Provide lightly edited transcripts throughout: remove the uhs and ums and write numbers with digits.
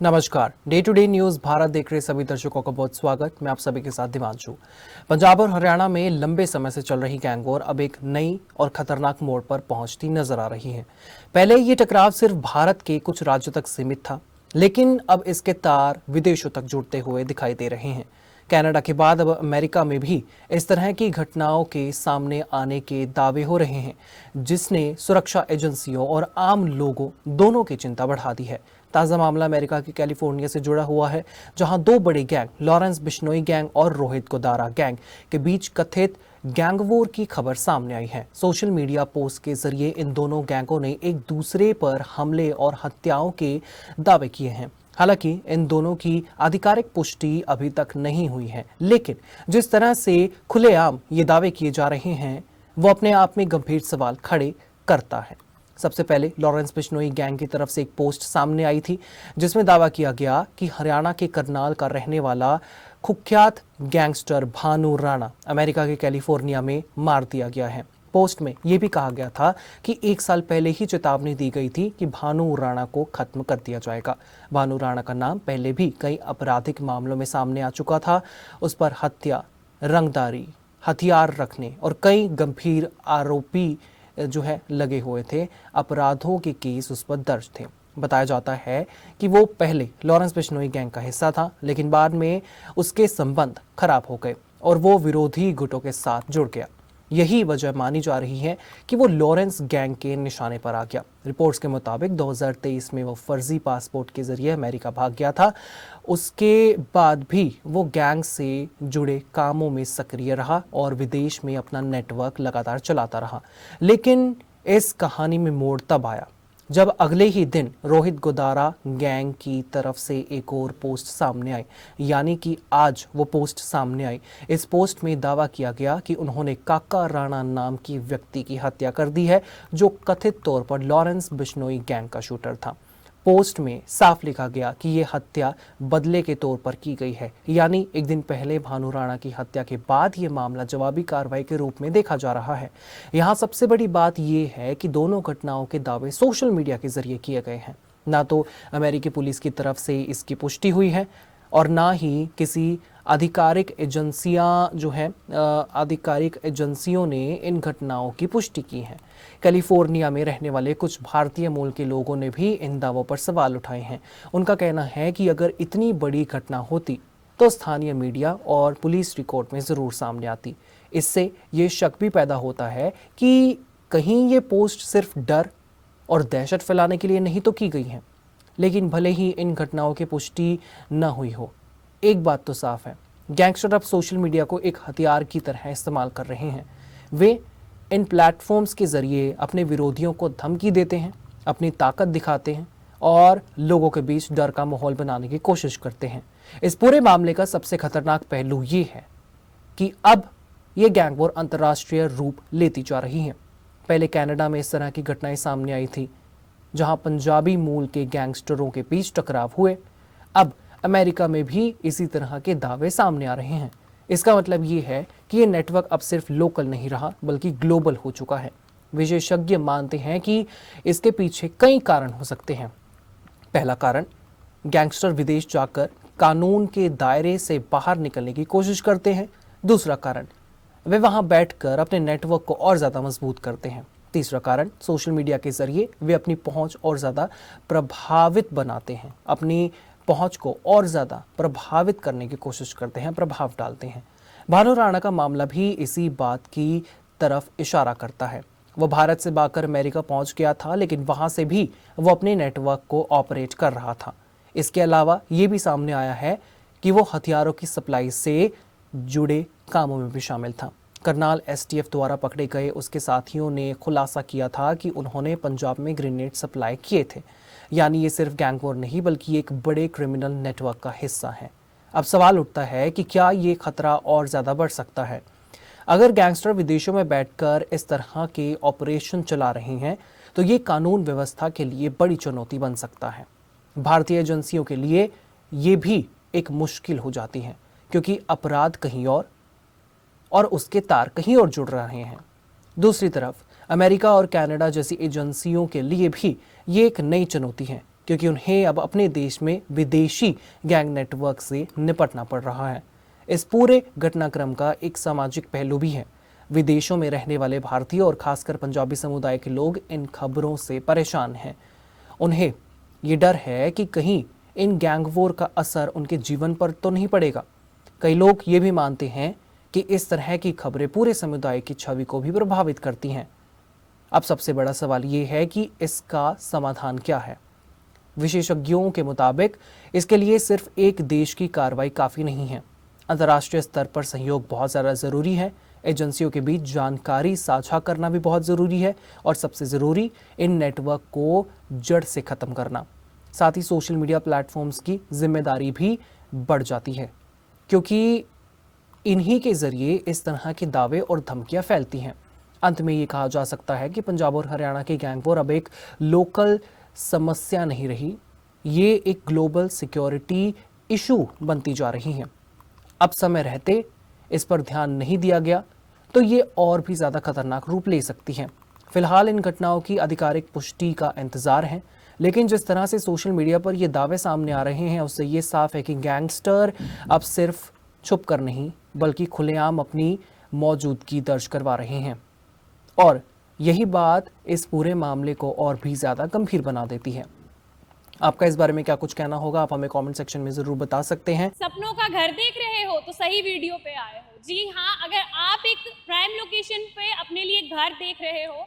नमस्कार। Day to day news Bharat देख रहे सभी दर्शकों का बहुत स्वागत। मैं आप सभी के साथ दिवांशु। पंजाब और हरियाणा में लंबे समय से चल रही गैंग वॉर अब एक नई और खतरनाक मोड़ पर पहुंचती नजर आ रही है। पहले ये टकराव सिर्फ भारत के कुछ राज्यों तक सीमित था, लेकिन अब इसके तार विदेशों तक जुड़ते हुए दिखाई दे रहे हैं। कनाडा के बाद अब अमेरिका में भी इस तरह की घटनाओं के सामने आने के दावे हो रहे हैं, जिसने सुरक्षा एजेंसियों और आम लोगों दोनों की चिंता बढ़ा दी है। ताज़ा मामला अमेरिका के कैलिफोर्निया से जुड़ा हुआ है, जहां दो बड़े गैंग लॉरेंस बिश्नोई गैंग और रोहित गोदारा गैंग के बीच कथित गैंग वॉर की खबर सामने आई है। सोशल मीडिया पोस्ट के जरिए इन दोनों गैंगों ने एक दूसरे पर हमले और हत्याओं के दावे किए हैं। हालांकि इन दोनों की आधिकारिक पुष्टि अभी तक नहीं हुई है, लेकिन जिस तरह से खुलेआम ये दावे किए जा रहे हैं वो अपने आप में गंभीर सवाल खड़े करता है। सबसे पहले लॉरेंस बिश्नोई गैंग की तरफ से एक पोस्ट सामने आई थी, जिसमें दावा किया गया कि हरियाणा के करनाल का रहने वाला कुख्यात गैंगस्टर भानु राणा अमेरिका के कैलिफोर्निया में मार दिया गया है। पोस्ट में यह भी कहा गया था कि 1 साल पहले ही चेतावनी दी गई थी कि भानु राणा को खत्म कर दिया जाएगा। भानु राणा का नाम पहले भी कई आपराधिक मामलों में सामने आ चुका था। उस पर हत्या, रंगदारी, हथियार रखने और कई गंभीर आरोपी जो है लगे हुए थे। अपराधों के केस उस पर दर्ज थे। बताया जाता है कि वो पहले लॉरेंस बिश्नोई गैंग का हिस्सा था, लेकिन बाद में उसके संबंध खराब हो गए और वो विरोधी गुटों के साथ जुड़ गया। यही वजह मानी जा रही है कि वो लॉरेंस गैंग के निशाने पर आ गया। रिपोर्ट्स के मुताबिक 2023 में वो फर्जी पासपोर्ट के जरिए अमेरिका भाग गया था। उसके बाद भी वो गैंग से जुड़े कामों में सक्रिय रहा और विदेश में अपना नेटवर्क लगातार चलाता रहा। लेकिन इस कहानी में मोड़ तब आया जब अगले ही दिन रोहित गोदारा गैंग की तरफ से एक और पोस्ट सामने आई, यानी कि आज वो पोस्ट सामने आई। इस पोस्ट में दावा किया गया कि उन्होंने काका राणा नाम की व्यक्ति की हत्या कर दी है, जो कथित तौर पर लॉरेंस बिश्नोई गैंग का शूटर था। पोस्ट में साफ लिखा गया कि ये हत्या बदले के तौर पर की गई है, यानी एक दिन पहले भानु राणा की हत्या के बाद ये मामला जवाबी कार्रवाई के रूप में देखा जा रहा है। यहाँ सबसे बड़ी बात ये है कि दोनों घटनाओं के दावे सोशल मीडिया के जरिए किए गए हैं। ना तो अमेरिकी पुलिस की तरफ से इसकी पुष्टि हुई है और ना ही किसी आधिकारिक एजेंसियों ने इन घटनाओं की पुष्टि की है। कैलिफोर्निया में रहने वाले कुछ भारतीय मूल के लोगों ने भी इन दावों पर सवाल उठाए हैं। उनका कहना है कि अगर इतनी बड़ी घटना होती तो स्थानीय मीडिया और पुलिस रिकॉर्ड में ज़रूर सामने आती। इससे ये शक भी पैदा होता है कि कहीं ये पोस्ट सिर्फ डर और दहशत फैलाने के लिए नहीं तो की गई हैं। लेकिन भले ही इन घटनाओं की पुष्टि न हुई हो, एक बात तो साफ है, गैंगस्टर अब सोशल मीडिया को एक हथियार की तरह इस्तेमाल कर रहे हैं। वे इन प्लेटफॉर्म्स के जरिए अपने विरोधियों को धमकी देते हैं, अपनी ताकत दिखाते हैं और लोगों के बीच डर का माहौल बनाने की कोशिश करते हैं। इस पूरे मामले का सबसे खतरनाक पहलू ये है कि अब ये गैंग वॉर अंतर्राष्ट्रीय रूप लेती जा रही है। पहले कनाडा में इस तरह की घटनाएं सामने आई थी, जहां पंजाबी मूल के गैंगस्टरों के बीच टकराव हुए। अब अमेरिका में भी इसी तरह के दावे सामने आ रहे हैं। इसका मतलब ये है कि ये नेटवर्क अब सिर्फ लोकल नहीं रहा, बल्कि ग्लोबल हो चुका है। विशेषज्ञ मानते हैं कि इसके पीछे कई कारण हो सकते हैं। पहला कारण, गैंगस्टर विदेश जाकर कानून के दायरे से बाहर निकलने की कोशिश करते हैं। दूसरा कारण, वे वहां बैठकर अपने नेटवर्क को और ज़्यादा मजबूत करते हैं। तीसरा कारण, सोशल मीडिया के जरिए वे अपनी पहुंच और ज़्यादा प्रभावित बनाते हैं, अपनी पहुंच को और ज़्यादा प्रभावित करने की कोशिश करते हैं, प्रभाव डालते हैं। भानु राणा का मामला भी इसी बात की तरफ इशारा करता है। वो भारत से भागकर अमेरिका पहुंच गया था, लेकिन वहां से भी वो अपने नेटवर्क को ऑपरेट कर रहा था। इसके अलावा ये भी सामने आया है कि वो हथियारों की सप्लाई से जुड़े कामों में भी शामिल था। करनाल एसटीएफ द्वारा पकड़े गए उसके साथियों ने खुलासा किया था कि उन्होंने पंजाब में ग्रेनेड सप्लाई किए थे। यानी ये सिर्फ गैंग वॉर नहीं, बल्कि एक बड़े क्रिमिनल नेटवर्क का हिस्सा है। अब सवाल उठता है कि क्या ये खतरा और ज़्यादा बढ़ सकता है? अगर गैंगस्टर विदेशों में बैठकर इस तरह के ऑपरेशन चला रहे हैं, तो ये कानून व्यवस्था के लिए बड़ी चुनौती बन सकता है। भारतीय एजेंसियों के लिए ये भी एक मुश्किल हो जाती है, क्योंकि अपराध कहीं और उसके तार कहीं और जुड़ रहे हैं। दूसरी तरफ अमेरिका और कनाडा जैसी एजेंसियों के लिए भी ये एक नई चुनौती है, क्योंकि उन्हें अब अपने देश में विदेशी गैंग नेटवर्क से निपटना पड़ रहा है। इस पूरे घटनाक्रम का एक सामाजिक पहलू भी है। विदेशों में रहने वाले भारतीय और खासकर पंजाबी समुदाय के लोग इन खबरों से परेशान हैं। उन्हें ये डर है कि कहीं इन गैंग वॉर का असर उनके जीवन पर तो नहीं पड़ेगा। कई लोग ये भी मानते हैं कि इस तरह की खबरें पूरे समुदाय की छवि को भी प्रभावित करती हैं। अब सबसे बड़ा सवाल ये है कि इसका समाधान क्या है। विशेषज्ञों के मुताबिक इसके लिए सिर्फ एक देश की कार्रवाई काफ़ी नहीं है। अंतर्राष्ट्रीय स्तर पर सहयोग बहुत ज़्यादा ज़रूरी है। एजेंसियों के बीच जानकारी साझा करना भी बहुत ज़रूरी है और सबसे ज़रूरी इन नेटवर्क को जड़ से ख़त्म करना। साथ ही सोशल मीडिया प्लेटफॉर्म्स की जिम्मेदारी भी बढ़ जाती है, क्योंकि इन्हीं के ज़रिए इस तरह के दावे और धमकियां फैलती हैं। अंत में ये कहा जा सकता है कि पंजाब और हरियाणा के गैंग वॉर अब एक लोकल समस्या नहीं रही, ये एक ग्लोबल सिक्योरिटी इशू बनती जा रही हैं। अब समय रहते इस पर ध्यान नहीं दिया गया तो ये और भी ज़्यादा खतरनाक रूप ले सकती हैं। फिलहाल इन घटनाओं की आधिकारिक पुष्टि का इंतजार है, लेकिन जिस तरह से सोशल मीडिया पर ये दावे सामने आ रहे हैं उससे ये साफ है कि गैंगस्टर अब सिर्फ छुप कर नहीं बल्कि खुलेआम अपनी मौजूदगी दर्ज करवा रहे हैं और यही बात इस पूरे मामले को और भी ज़्यादा गंभीर बना देती है। आपका इस बारे में क्या कुछ कहना होगा, आप हमें कमेंट सेक्शन में ज़रूर बता सकते हैं। सपनों का घर देख रहे हो तो सही वीडियो पे आए हो। जी हाँ, अगर आप एक प्राइम लोकेशन पे अपने लिए घर देख रहे हो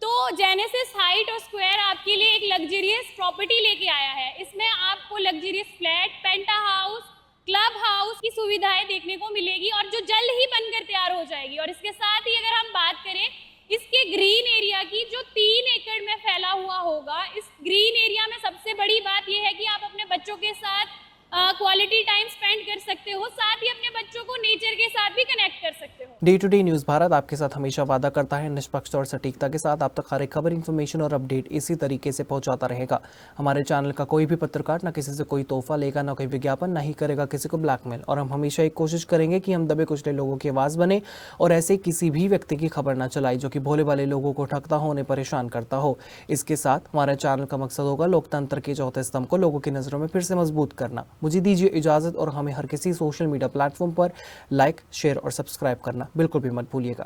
तो जेनेसिस हाइट और स्क्वायर आपके लिए एक लग्जरियस प्रॉपर्टी लेके आया है। इसमें आपको लग्जरियस फ्लैट, पेंटा हाउस, क्लब हाउस की सुविधाएं देखने को मिलेगी और जो जल्द ही बनकर तैयार हो जाएगी। और इसके साथ ही अगर हम बात करें इसके ग्रीन एरिया की, जो 3 एकड़ में फैला हुआ होगा, इस ग्रीन एरिया में सबसे बड़ी बात यह है कि आप अपने बच्चों के साथ क्वालिटी टाइम स्पेंड कर सकते हो, साथ ही अपने बच्चों को नेचर के साथ भी कनेक्ट कर सकते हो। Day to day news Bharat आपके साथ हमेशा वादा करता है निष्पक्ष और सटीकता के साथ आप तक हर एक खबर, इन्फॉर्मेशन और अपडेट इसी तरीके से पहुंचाता रहेगा। हमारे चैनल का कोई भी पत्रकार ना किसी से कोई तोहफा लेगा, ना कोई विज्ञापन, ना ही करेगा किसी को ब्लैकमेल। और हम हमेशा एक कोशिश करेंगे कि हम दबे कुचले लोगों की आवाज़ बने और ऐसे किसी भी व्यक्ति की खबर ना चलाई जो कि भोले वाले लोगों को ठगता हो, उन्हें परेशान करता हो। इसके साथ हमारे चैनल का मकसद होगा लोकतंत्र के चौथे स्तंभ को लोगों की नज़रों में फिर से मजबूत करना। मुझे दीजिए इजाज़त और हमें हर किसी सोशल मीडिया प्लेटफॉर्म पर लाइक, शेयर और सब्सक्राइब करना बिल्कुल भी मत भूलिएगा।